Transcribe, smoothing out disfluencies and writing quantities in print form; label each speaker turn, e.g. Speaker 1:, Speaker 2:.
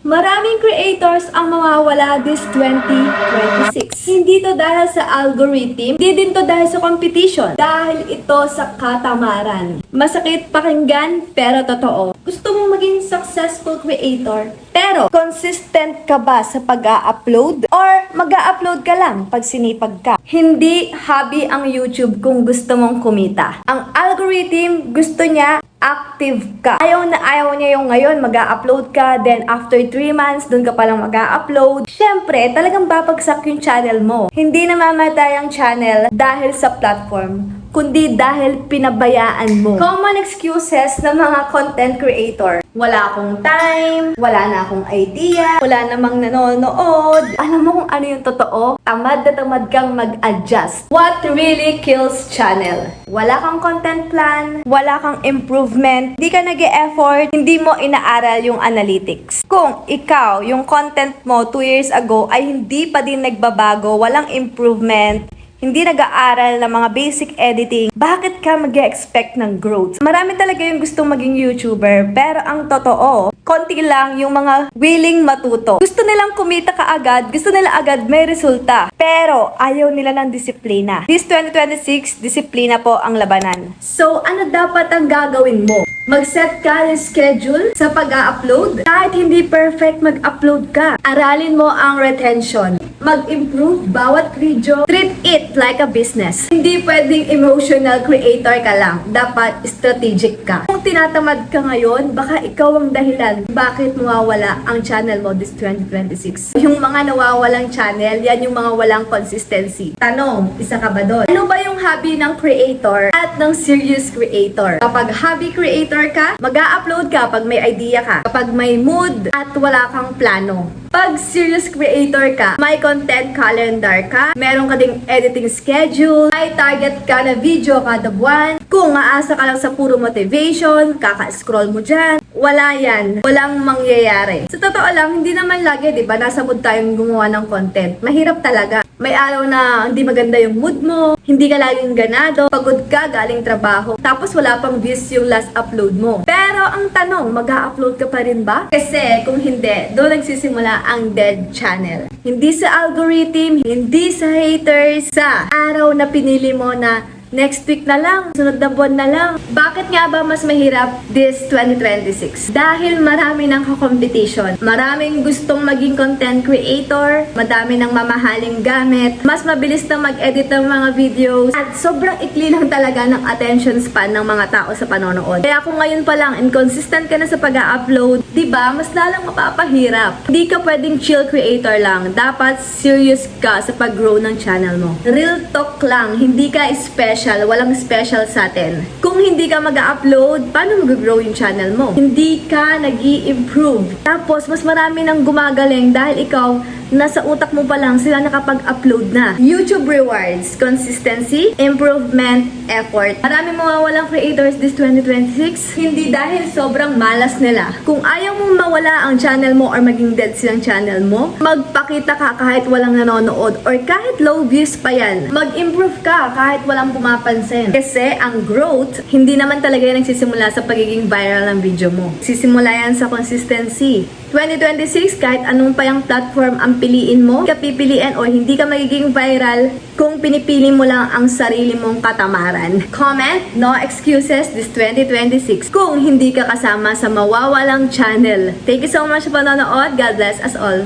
Speaker 1: Maraming creators ang mawawala this 2026. Hindi to dahil sa algorithm, hindi din to dahil sa competition, dahil ito sa katamaran. Masakit pakinggan, pero totoo. Gusto mong maging successful creator, pero consistent ka ba sa pag-a-upload? Or mag-a-upload ka lang pag sinipag ka? Hindi hobby ang YouTube kung gusto mong kumita. Ang algorithm gusto niya active ka. Ayaw niya yung ngayon mag-a-upload ka, then after 3 months, dun ka palang mag-a-upload. Syempre, talagang babagsak yung channel mo. Hindi namamatay ang channel dahil sa platform, kundi dahil pinabayaan mo. Common excuses ng mga content creator. Wala akong time, wala na akong idea, wala namang nanonood. Alam mo kung ano yung totoo? Tamad na tamad kang mag-adjust. What really kills channel? Wala kang content plan, wala kang improvement, di ka nag-e-effort, hindi mo inaaral yung analytics. Kung ikaw, yung content mo 2 years ago ay hindi pa din nagbabago, walang improvement, hindi nag-aaral ng mga basic editing, bakit ka mag-expect ng growth? Marami talaga yung gustong maging YouTuber, pero ang totoo, konti lang yung mga willing matuto. Gusto nilang kumita kaagad, gusto nila agad may resulta, pero ayaw nila ng disiplina. This 2026, disiplina po ang labanan. So, ano dapat ang gagawin mo? Mag-set ka ng schedule sa pag-a-upload. Kahit hindi perfect mag-upload ka, aralin mo ang retention. Mag-improve bawat video. Treat it like a business. Hindi pwedeng emotional creator ka lang. Dapat strategic ka. Kung tinatamad ka ngayon, baka ikaw ang dahilan bakit mawawala ang channel mo this 2026. Yung mga nawawalang channel, yan yung mga walang consistency. Tanong, isa ka ba doon? Ano ba yung hobby ng creator at ng serious creator? Kapag hobby creator ka, mag-a-upload ka pag may idea ka. Kapag may mood at wala kang plano. Pag serious creator ka, may content calendar ka, meron ka ding editing schedule, may target ka na video kada buwan. Kung aasa ka lang sa puro motivation, kaka-scroll mo dyan, wala yan. Walang mangyayari. Sa totoo lang, hindi naman lagi, di ba, nasa mood tayong gumawa ng content. Mahirap talaga. May araw na hindi maganda yung mood mo, hindi ka laging ganado, pagod ka galing trabaho, tapos wala pang views yung last upload mo. Pero ang tanong, mag-a-upload ka pa rin ba? Kasi kung hindi, doon nagsisimula ang dead channel. Hindi sa algorithm, hindi sa haters, sa araw na pinili mo na next week na lang, sunod na buwan na lang. Bakit nga ba mas mahirap this 2026? Dahil marami ng competition. Maraming gustong maging content creator, madami ng mamahaling gamit, mas mabilis na mag-edit ng mga videos, at sobrang ikli lang talaga ng attention span ng mga tao sa panonood. Kaya kung ngayon pa lang inconsistent ka na sa pag-a-upload, diba, mas lalang mapapahirap. Hindi ka pwedeng chill creator lang. Dapat serious ka sa pag-grow ng channel mo. Real talk lang, hindi ka special, walang special sa atin. Kung hindi ka mag-upload, paano mag-grow yung channel mo? Hindi ka nag-i-improve. Tapos, mas marami nang gumagaling dahil ikaw, nasa utak mo pa lang sila nakapag-upload na. YouTube rewards, consistency, improvement, effort. Marami mawawalang creators this 2026, hindi dahil sobrang malas nila. Kung ayaw mong mawala ang channel mo or maging dead silang channel mo, magpakita ka kahit walang nanonood or kahit low views pa yan. Mag-improve ka kahit walang pumapansin. Kasi ang growth, hindi naman talaga yan nagsisimula sa pagiging viral ng video mo. Sisimula yan sa consistency. 2026, kahit anong pa yung platform ang piliin mo, kapipiliin o hindi ka magiging viral kung pinipili mo lang ang sarili mong katamaran. Comment, no excuses this 2026 kung hindi ka kasama sa mawawalang channel. Thank you so much sa panonood. God bless us all.